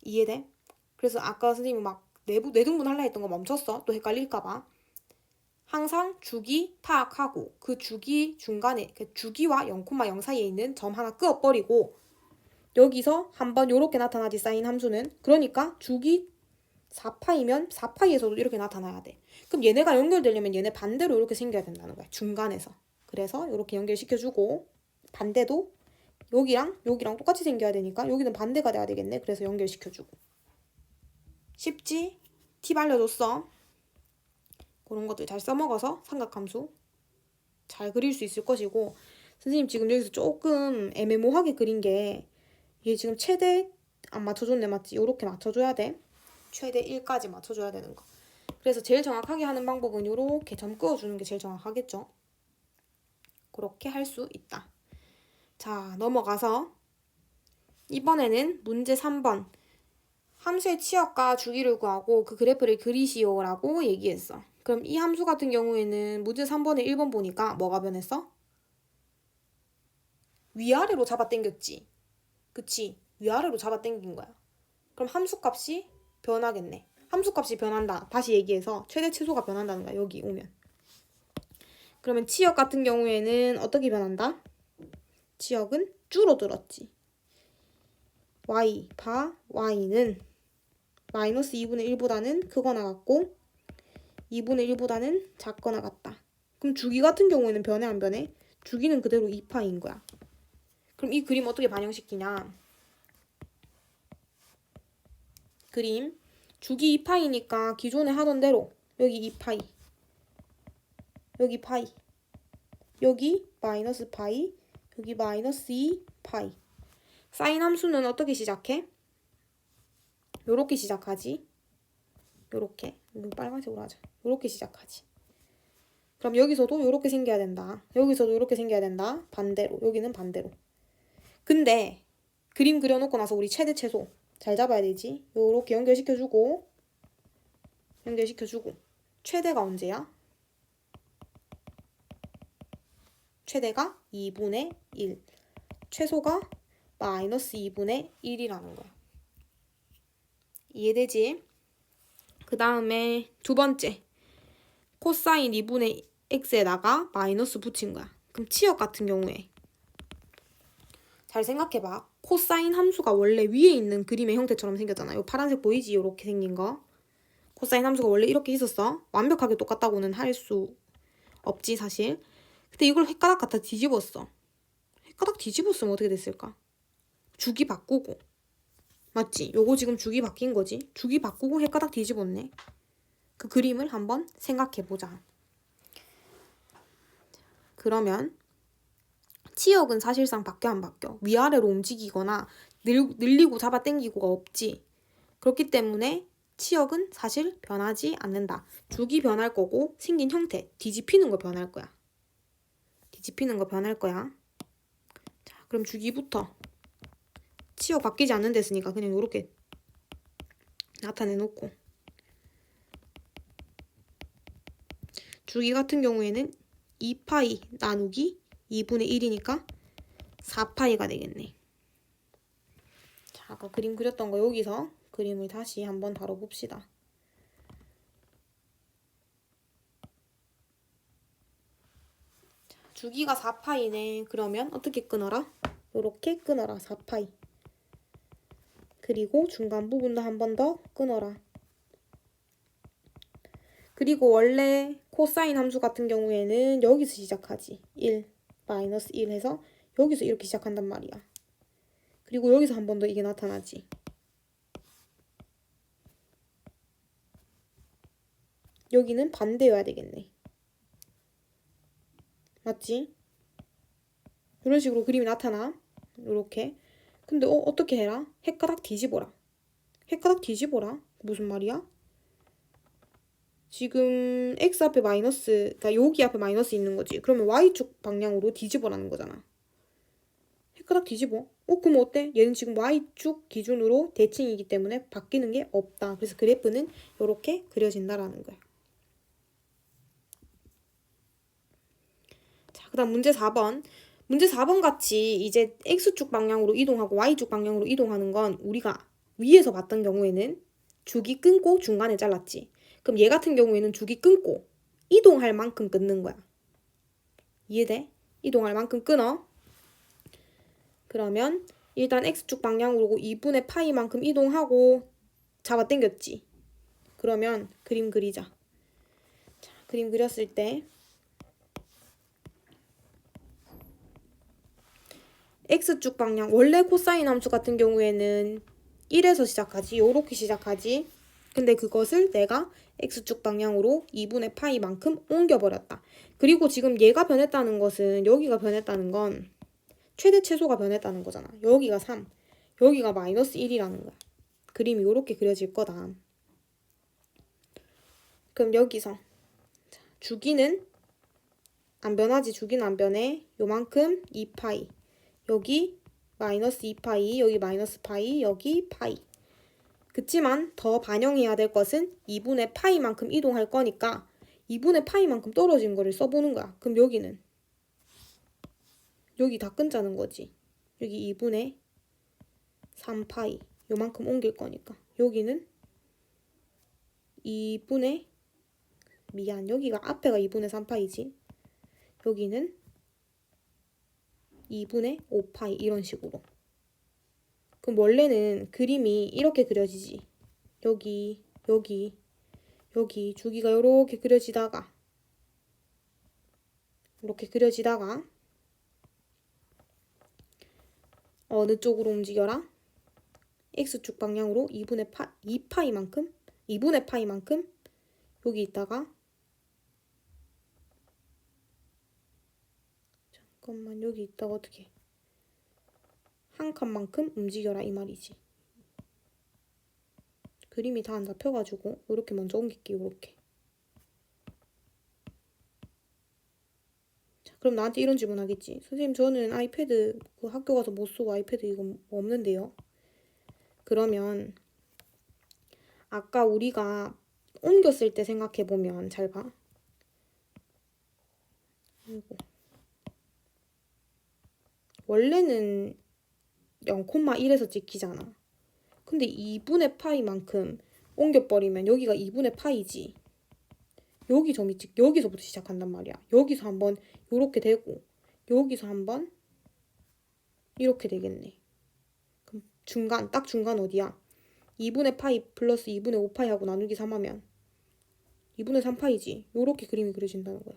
이해돼? 그래서 아까 선생님이 막 내등분 할라 했던 거 멈췄어. 또 헷갈릴까봐. 항상 주기 파악하고 그 주기 중간에 그 주기와 0,0 사이에 있는 점 하나 끄어버리고 여기서 한번 이렇게 나타나지 사인 함수는. 그러니까 주기 4파이면 4파이에서도 이렇게 나타나야 돼. 그럼 얘네가 연결되려면 얘네 반대로 이렇게 생겨야 된다는 거야. 중간에서. 그래서 이렇게 연결시켜주고 반대도 여기랑 똑같이 생겨야 되니까 여기는 반대가 돼야 되겠네. 그래서 연결시켜주고. 쉽지? 팁 알려줬어. 그런 것들 잘 써먹어서 삼각함수 잘 그릴 수 있을 것이고, 선생님 지금 여기서 조금 애매모호하게 그린 게 얘 지금 최대 안 맞춰줬네. 맞지? 요렇게 맞춰줘야 돼. 최대 1까지 맞춰줘야 되는 거. 그래서 제일 정확하게 하는 방법은 요렇게 점 그어주는 게 제일 정확하겠죠. 그렇게 할 수 있다. 자, 넘어가서 이번에는 문제 3번. 함수의 치역과 주기를 구하고 그 그래프를 그리시오라고 얘기했어. 그럼 이 함수 같은 경우에는 문제 3번에 1번 보니까 뭐가 변했어? 위아래로 잡아당겼지. 그치? 위아래로 잡아당긴 거야. 그럼 함수값이 변하겠네. 함수값이 변한다. 다시 얘기해서 최대 최소가 변한다는 거야. 여기 오면. 그러면 치역 같은 경우에는 어떻게 변한다? 치역은 줄어들었지. y, 바 y는 마이너스 2분의 1보다는 크거나 같고 2분의 1보다는 작거나 같다. 그럼 주기 같은 경우에는 변해 안 변해? 주기는 그대로 2파인 거야. 그럼 이 그림 어떻게 반영시키냐? 그림 주기 2파이니까 기존에 하던 대로 여기 2파이, 여기 파이, 여기 마이너스 파이, 여기 마이너스 2파이. 사인 함수는 어떻게 시작해? 요렇게 시작하지. 요렇게. 이거 빨간색으로 하자. 요렇게 시작하지. 그럼 여기서도 요렇게 생겨야 된다. 여기서도 요렇게 생겨야 된다. 반대로. 여기는 반대로. 근데 그림 그려놓고 나서 우리 최대 최소 잘 잡아야 되지. 요렇게 연결시켜주고 최대가 언제야? 최대가 2분의 1. 최소가 마이너스 2분의 1이라는 거야. 이해되지? 그 다음에 두 번째. 코사인 2분의 x에다가 마이너스 붙인 거야. 그럼 치역 같은 경우에 잘 생각해봐. 코사인 함수가 원래 위에 있는 그림의 형태처럼 생겼잖아. 요 파란색 보이지? 요렇게 생긴 거. 코사인 함수가 원래 이렇게 있었어. 완벽하게 똑같다고는 할 수 없지 사실. 근데 이걸 헷가닥 갖다 뒤집었어. 헷가닥 뒤집었으면 어떻게 됐을까? 주기 바꾸고. 맞지? 요거 지금 주기 바뀐 거지. 주기 바꾸고 헷가닥 뒤집었네. 그 그림을 한번 생각해보자. 그러면 치역은 사실상 바뀌어 안 바뀌어? 위아래로 움직이거나 늘리고 잡아당기고가 없지. 그렇기 때문에 치역은 사실 변하지 않는다. 주기 변할 거고 생긴 형태, 뒤집히는 거 변할 거야. 자, 그럼 주기부터 치역 바뀌지 않는 데 쓰니까 그냥 이렇게 나타내놓고, 주기 같은 경우에는 2파이 나누기 2분의 1이니까 4파이가 되겠네. 자, 아까 그림 그렸던 거 여기서 그림을 다시 한번 다뤄봅시다. 자, 주기가 4파이네. 그러면 어떻게 끊어라? 이렇게 끊어라. 4파이. 그리고 중간 부분도 한 번 더 끊어라. 그리고 원래 코사인 함수 같은 경우에는 여기서 시작하지. 1, 마이너스 1 해서 여기서 이렇게 시작한단 말이야. 그리고 여기서 한 번 더 이게 나타나지. 여기는 반대여야 되겠네. 맞지? 이런 식으로 그림이 나타나. 이렇게. 근데 어떻게 해라? 헷가닥 뒤집어라. 무슨 말이야? 지금 x 앞에 마이너스, 그러니까 여기 앞에 마이너스 있는 거지. 그러면 y축 방향으로 뒤집어라는 거잖아. 헷가닥 뒤집어. 그럼 어때? 얘는 지금 y축 기준으로 대칭이기 때문에 바뀌는 게 없다. 그래서 그래프는 이렇게 그려진다라는 거야. 그다음 문제 4번. 문제 4번 같이 이제 X축 방향으로 이동하고 Y축 방향으로 이동하는 건 우리가 위에서 봤던 경우에는 주기 끊고 중간에 잘랐지. 그럼 얘 같은 경우에는 주기 끊고 이동할 만큼 끊는 거야. 이해돼? 이동할 만큼 끊어. 그러면 일단 X축 방향으로 2분의 파이만큼 이동하고 잡아 당겼지. 그러면 그림 그리자. 자, 그림 그렸을 때 X축 방향, 원래 코사인 함수 같은 경우에는 1에서 시작하지. 요렇게 시작하지. 근데 그것을 내가 X축 방향으로 2분의 파이만큼 옮겨버렸다. 그리고 지금 얘가 변했다는 것은, 여기가 변했다는 건 최대 최소가 변했다는 거잖아. 여기가 3, 여기가 마이너스 1이라는 거야. 그림이 요렇게 그려질 거다. 그럼 여기서 주기는 안 변하지. 주기는 안 변해. 요만큼 2파이. 여기 마이너스 2파이, 여기 마이너스 파이, 여기 파이. 그치만 더 반영해야 될 것은 2분의 파이만큼 이동할 거니까 2분의 파이만큼 떨어진 거를 써보는 거야. 그럼 여기는 여기 다 끊자는 거지. 여기 2분의 3파이 요만큼 옮길 거니까 여기는 2분의 여기가 앞에가 2분의 3파이지. 여기는 2분의 5파이 이런 식으로. 그럼 원래는 그림이 이렇게 그려지지. 여기 주기가 이렇게 그려지다가 어느 쪽으로 움직여라? X축 방향으로 2분의 파이만큼 여기 있다가 잠깐만 여기 있다가 어떻게 한 칸만큼 움직여라 이 말이지. 그림이 다 안 잡혀가지고 이렇게 먼저 옮길게. 이렇게. 자, 그럼 나한테 이런 질문 하겠지. 선생님 저는 아이패드 그 학교 가서 못 쓰고 아이패드 이거 없는데요. 그러면 아까 우리가 옮겼을 때 생각해보면 잘 봐. 아이고. 원래는 0,1에서 찍히잖아. 근데 2분의 파이만큼 옮겨버리면 여기가 2분의 파이지. 여기 점이 여기서부터 시작한단 말이야. 여기서 한번 요렇게 되고 여기서 한번 이렇게 되겠네. 그럼 딱 중간 어디야? 2분의 파이 플러스 2분의 5파이 하고 나누기 3하면 2분의 3파이지. 요렇게 그림이 그려진다는 거야.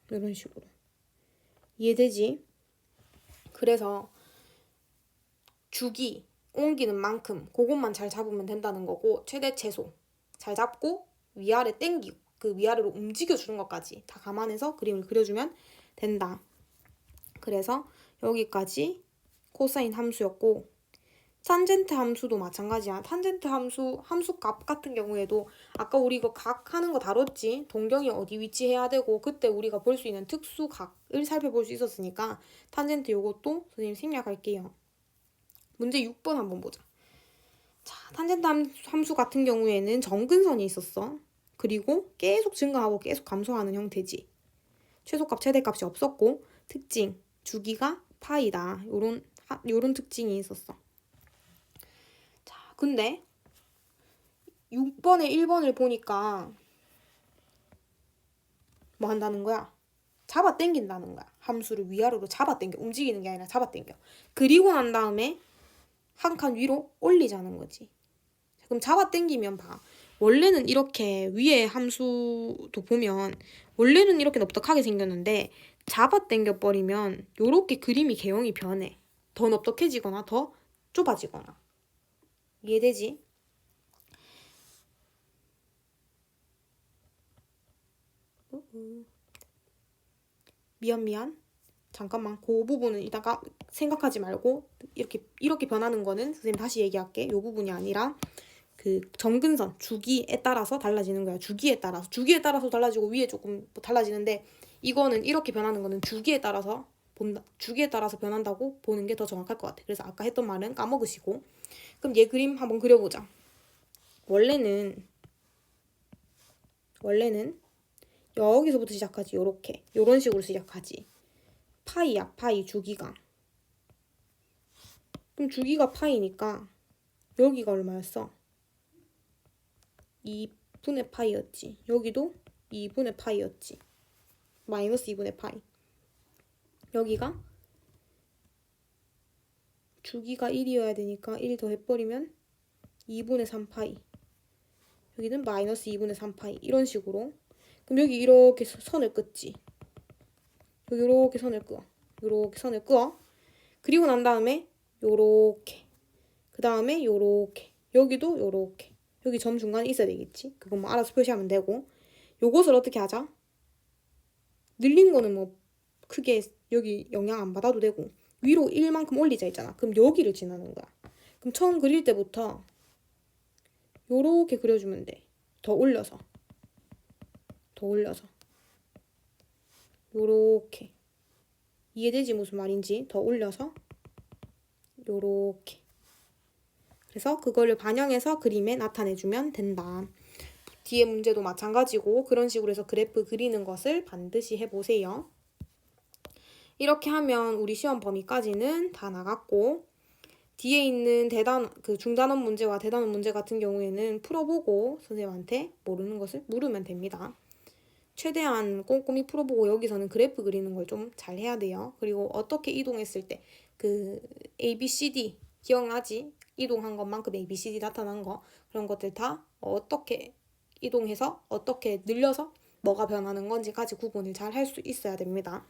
이런 식으로. 이해되지? 그래서 주기, 옮기는 만큼 그것만 잘 잡으면 된다는 거고 최대 최소 잘 잡고 위아래 땡기고 그 위아래로 움직여주는 것까지 다 감안해서 그림을 그려주면 된다. 그래서 여기까지 코사인 함수였고 탄젠트 함수도 마찬가지야. 탄젠트 함수값 같은 경우에도 아까 우리 이거 각 하는 거 다뤘지. 동경이 어디 위치해야 되고 그때 우리가 볼 수 있는 특수각을 살펴볼 수 있었으니까 탄젠트 요것도 선생님 생략할게요. 문제 6번 한번 보자. 자, 탄젠트 함수 같은 경우에는 정근선이 있었어. 그리고 계속 증가하고 계속 감소하는 형태지. 최소값, 최대값이 없었고 특징, 주기가 파이다. 요런 특징이 있었어. 자, 근데 6번에 1번을 보니까 뭐 한다는 거야? 잡아 당긴다는 거야. 함수를 위아래로 잡아 당겨. 움직이는 게 아니라 잡아 당겨. 그리고 난 다음에 한 칸 위로 올리자는 거지. 그럼 잡아 당기면 봐. 원래는 이렇게 위에 함수도 보면 원래는 이렇게 넓적하게 생겼는데 잡아 당겨 버리면 요렇게 그림이 개형이 변해. 더 넓적해지거나 더 좁아지거나. 이해되지? 미안. 잠깐만. 그 부분은 이따가 생각하지 말고 이렇게 변하는 거는 선생님 다시 얘기할게. 요 부분이 아니라 그 정근선 주기에 따라서 달라지는 거야. 주기에 따라서 달라지고 위에 조금 달라지는데 이거는 이렇게 변하는 거는 주기에 따라서 변한다고 보는 게 더 정확할 것 같아. 그래서 아까 했던 말은 까먹으시고. 그럼 얘 그림 한번 그려보자. 원래는 여기서부터 시작하지. 요렇게. 요런 식으로 시작하지. 파이야. 파이 주기가. 그럼 주기가 파이니까 여기가 얼마였어? 2분의 파이였지. 여기도 2분의 파이였지. 마이너스 2분의 파이. 여기가 주기가 1이어야 되니까 1 더해버리면 2분의 3파이. 여기는 마이너스 2분의 3파이. 이런 식으로. 그럼 여기 이렇게 선을 긋지. 여기 이렇게 선을 그어. 이렇게 선을 그어. 그리고 난 다음에 요렇게. 그 다음에 요렇게. 여기도 요렇게. 여기 점 중간에 있어야 되겠지. 그건 뭐 알아서 표시하면 되고. 요것을 어떻게 하자? 늘린 거는 뭐 크게 여기 영향 안 받아도 되고 위로 1만큼 올리자 있잖아. 그럼 여기를 지나는 거야. 그럼 처음 그릴 때부터 요렇게 그려주면 돼. 더 올려서. 더 올려서. 요렇게. 이해되지 무슨 말인지? 더 올려서 요렇게. 그래서 그거를 반영해서 그림에 나타내주면 된다. 뒤에 문제도 마찬가지고 그런 식으로 해서 그래프 그리는 것을 반드시 해보세요. 이렇게 하면 우리 시험 범위까지는 다 나갔고 뒤에 있는 중단원 문제와 대단원 문제 같은 경우에는 풀어보고 선생님한테 모르는 것을 물으면 됩니다. 최대한 꼼꼼히 풀어보고 여기서는 그래프 그리는 걸 좀 잘 해야 돼요. 그리고 어떻게 이동했을 때 그 ABCD 기억나지? 이동한 것만큼 ABCD 나타난 거 그런 것들 다 어떻게 이동해서 어떻게 늘려서 뭐가 변하는 건지까지 구분을 잘 할 수 있어야 됩니다.